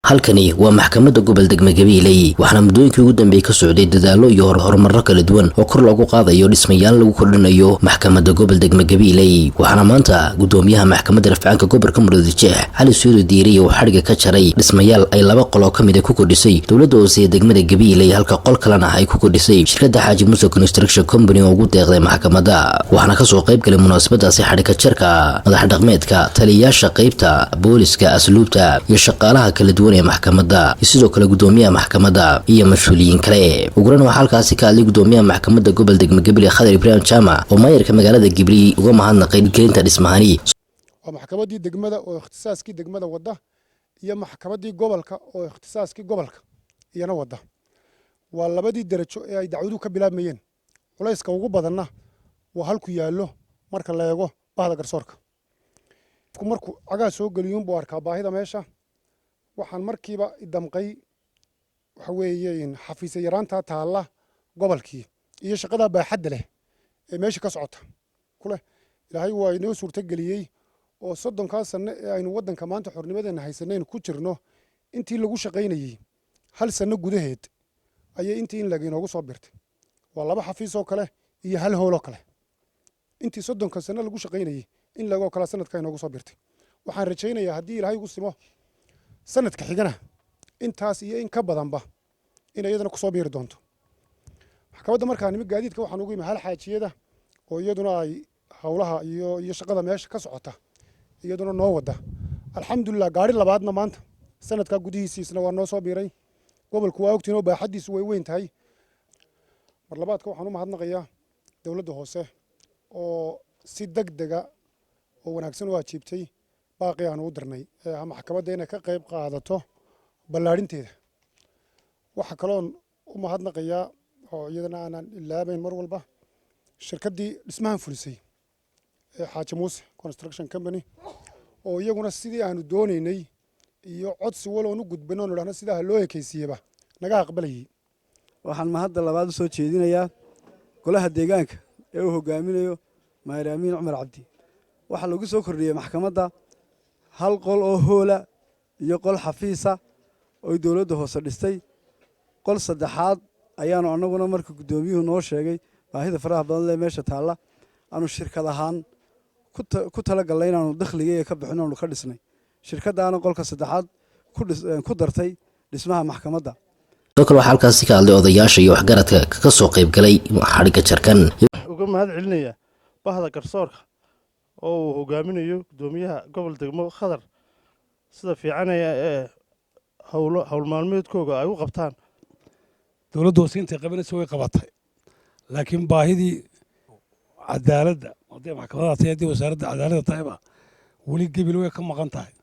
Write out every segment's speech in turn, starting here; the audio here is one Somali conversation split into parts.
halkani waa maxkamadda gobol degme Gabiley waxaana muddooyinkii ugu dambeeyay ka socday dadaalo iyo horumarro kala duwan oo kor loogu qaadayo dhismayaal lagu kordhinayo maxkamadda gobol degme Gabiley waxaana maanta gudoomiyaha maxkamadda rafcaanka gobolka Murudijeex Cali Suudi Diiri oo xariga ka jaray dhismayaal ay laba qol oo kamid ah ku kordhisay dawladda hoose ee degmada Gabiley halka qol kalena ay ku kordhisay shirkadda Xaaji Muuse Construction Company oo ugu deeqday maxkamadda waxaana ka soo qayb galay munaasabadaasi xariga jarka madax dhaqameedka taliyayaasha qaybta booliska asluubta iyo shaqaalaha kala duwan maxkamadda sidoo kale gudoomiyaha maxkamadda iyo mas'uuliyiin kale uguran waxa halkaasi ka hadlay gudoomiyaha maxkamadda gobol degme Gabiley Khadar Ibrahim Jama oo maayirka magaalada Gabiley uga mahadnaqay gelinta dhismahani waa maxkamaddii degmada oo ikhtisaaskii degmada wada iyo maxkamaddii gobolka oo ikhtisaaskii gobolka iyana wada waa labadii darajo ee ay dacwaduhu ka bilaabmayeen culayska ugu badanna waa halku yaallo marka la eego bahda garsoorka markuu cagaa soo geliyuun buu arkaa baahida meesha waxaan markiiba idamqay waxa weeye xafiisyo yaraanta taalla gobolkii iyo shaqada baaxadda leh ee meesha ka socota kule ilaahay waa inoo suurto geliyey oo 30 sano ee aynu wadanka maanta xornimadeena haysaneen ku jirno intii lagu shaqaynayay hal sano gudaheed ayay intii in laga inoogu soo birtay waa laba xafiis oo kale iyo hal hool oo kale intii 30 sano lagu shaqaynayay in laga kala sanadka inoogu soo birtay waxaan rajaynayaa haddii ilaahay ugu simo sanadka xigana intaas iyo in ka badanba in iyadana ku soo biiri doonto maxkamadda markaa nimo gaadiidka waxaan ugu imahay hal xaajiyada oo iyaduna ay hawlaha iyo shaqada meesha ka socota iyaduna noo wada alxamdulillah gaari labaadna maanta sanadka gudihiisna waa noo soo biiray gobolku waa ogtiin oo baaxadiisu way weyn tahay mar labaadka waxaan u mahadnaqayaa dawladda hoose oo si degdega oo wanaagsan u ajiibtay baaqi aan u dirnay maxkamadda inay ka qayb qaadato ballaarinteeda waxa kaloon u mahadnaqayaa oo iyadana aanan ilaabayn mar walba shirkaddii dhismahan fulisay ee Xaaji Muuse Construction Company oo iyaguna sidii aanu doonaynay iyo codsi waloon u gudbino oo dhahna sidaa loo ekaysiiyaba naga aqbalayay waxaan mahadda labaad u soo jeedinayaa golaha deegaanka ee uu hogaaminayo Maayir Amiin Cumar Cabdi waxa lagu soo kordhiyay maxkamadda hal qol oo hoola iyo qol xafiisa oo dawladda hoose dhistay qol saddexaad ayaanu anaguna marka gudoomiyuhu noo sheegay baahida faraha badan leh meesha taalla aanu shirkad ahaan ku tala galay inaanu dakhliga ka bixino oo ka dhisnay shirkadaana qolka saddexaad ku dartay dhismaha maxkamadda dadka waxa halkaasi ka hadlay odayaasha iyo waxgaradka ka soo qayb galay xariga jarkan uga mahad celinaya bahda garsoorka oo uu hogaaminayo gudoomiyaha gobol degmo Khadar sida fiican ee hawl maalmeedkooda ay u qabtaan dawladdu siinta qabanaysa way qabatay laakiin baahidii cadaaladda wadada maxkamadda taayada wasaaradda cadaaladda taayba wali Gabiley way ka maqan tahay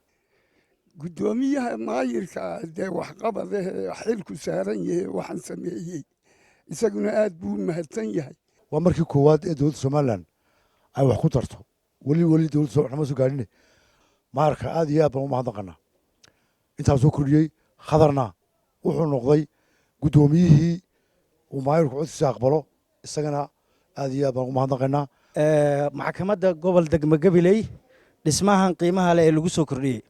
gudoomiyaha maayirka ee wax qabada xilku saaran yahay waxaan sameeyay isaguna aad buu mahadsan yahay waa markii koowaad ee dawladda Soomaaliland ay wax ku tarto wali dawladda Soomaaliland soo gaarnay maarka aad iyo aad baan u mahadnaqanaa intaas soo kordhiyay Khadarna wuxuu noqday gudoomiyihii uu maayirku codsiisa aqbalo isagana aad iyo aad baan u mahadnaqanaa maxkamadda gobol degme Gabiley dhismahan qiimaha leh ee lagu soo kordhiyay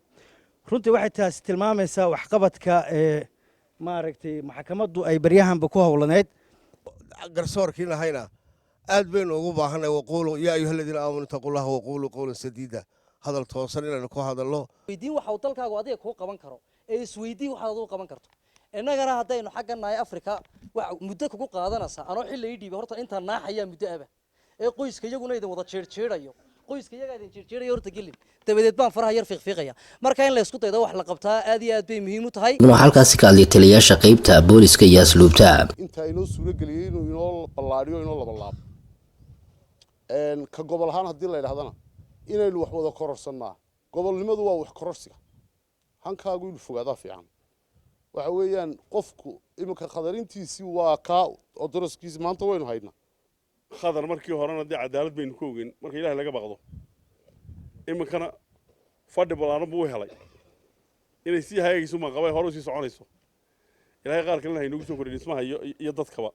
runtii waxay taas tilmaamaysaa waxqabadka maaragtay maxkamaddu ay baryahanba ku howlaneed garsoorkii lahayna aad baynu ugu baahanay waqoolo yaa ayyuhalladina aamanu taqullaha waqulu qawlan sadiida hadal toosan inaan ku hadalno weydiin waxa uu dalkaagu adiga ku qaban karo ee isweydiin waxa aad u qaban karto innagana haddaynu xagganahay Afrika wax muddo kugu qaadanaysa anoo xilli ii dhiibay horta inta naaxaya muddo aba ee qoyska iyaguna idin wada jeerjeerayo qoyska iyaga idin jeerjeerayo horta gelin dabadeed baan faraha yar fiiqfiiqaya marka in la isku daydo wax la qabtaa aad iyo aad bay muhiim u tahay waxa halkaasi ka hadlay taliyayaasha qaybta booliska iyo asluubta inta inoo suuga galiyay inuu ballaariyo inoo laba laab ka gobol ahaan haddii la yidhaahdana inaynu wax wada kororsanaa gobolnimadu waa wax kororsiga hankaagu inuu fogaadaa fiican waxa weeyaan qofku iminka khadarintiisii waa kaa oo daraskiisa maanta waynu haynaa khadar markii horena dee cadaalad baynu ku ogeyn marka ilaahay laga baqdo iminkana fadhi ballaaran buu helay inay sii hayagayso ma qabay hore sii soconayso ilaahay qaar kalena haynugu soo kordhin dhismaha iyo dadkaba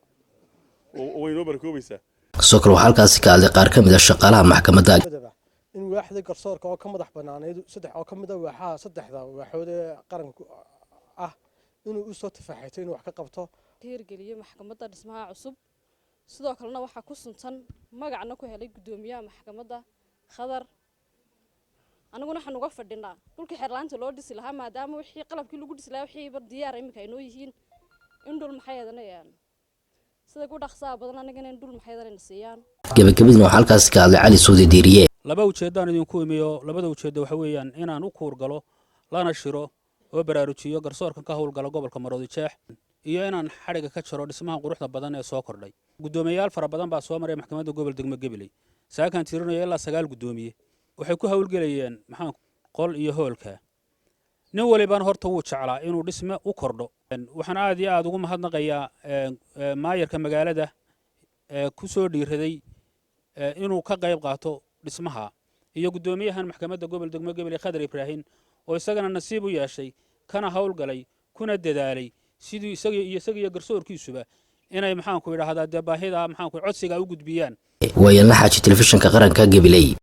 way noo barkoobaysaa soo kale waxa halkaasi ka hadlay qaar ka mid ah shaqaalaha maxkamadda in waaxda garsoorka oo ka madax banaaneed saddex oo ka mid ah waaxaha saddexda waaxood ee qaranku ah inuu u soo tafaaxayto inuu wax ka qabto hirgeliyo maxkamadda dhismaha cusub sidoo kalena waxaa ku suntan magacna ku helay gudoomiyaha maxkamadda Khadar anaguna waxaan uga fadhinaa dhulkii xirlaanta loo dhisi lahaa maadaama wixii qalabkii lagu dhisi lahaa wixii bar diyaar imika ay noo yihiin in dhul maxay adanayaan sida ku dhaqsaa badan anagana in dhul maxay adanayna siiyaan gabagabadina waxaa halkaas ka hadlay Cali Suudi Diiriye laba ujeedaan idinku imiyo labada ujeedo waxa weeyaan inaan u kuur galo lana shiro oo baraarujiyo garsoorka ka howlgala gobolka Maroodi Jeex iyo inaan xariga ka jiro dhismaha quruxda badan ee soo kordhay gudoomiyayaal fara badan baa soo maray maxkamadda gobol degmo Gabiley saakan tirinayo ilaa 9 gudoomiye waxay ku hawlgelayeen maxaan qol iyo hoolka nin walibaan horta wuu jeclaa inuu dhisme u kordho waxaan aad iyo aad ugu mahadnaqayaa maayarka magaalada ku soo dhiiraday inuu ka qayb qaato dhismaha iyo gudoomiyahan maxkamadda gobol degmo Gabiley Khadar Ibrahim oo isagana nasiib u yeeshay kana hawlgalay kuna dadaalay sidii isaga garsoorkiisuba inay maxaan ku yiraahdaa baahida maxaan ku codsiga u gudbiyaan wayna xaaji telefishinka qaranka Gabiley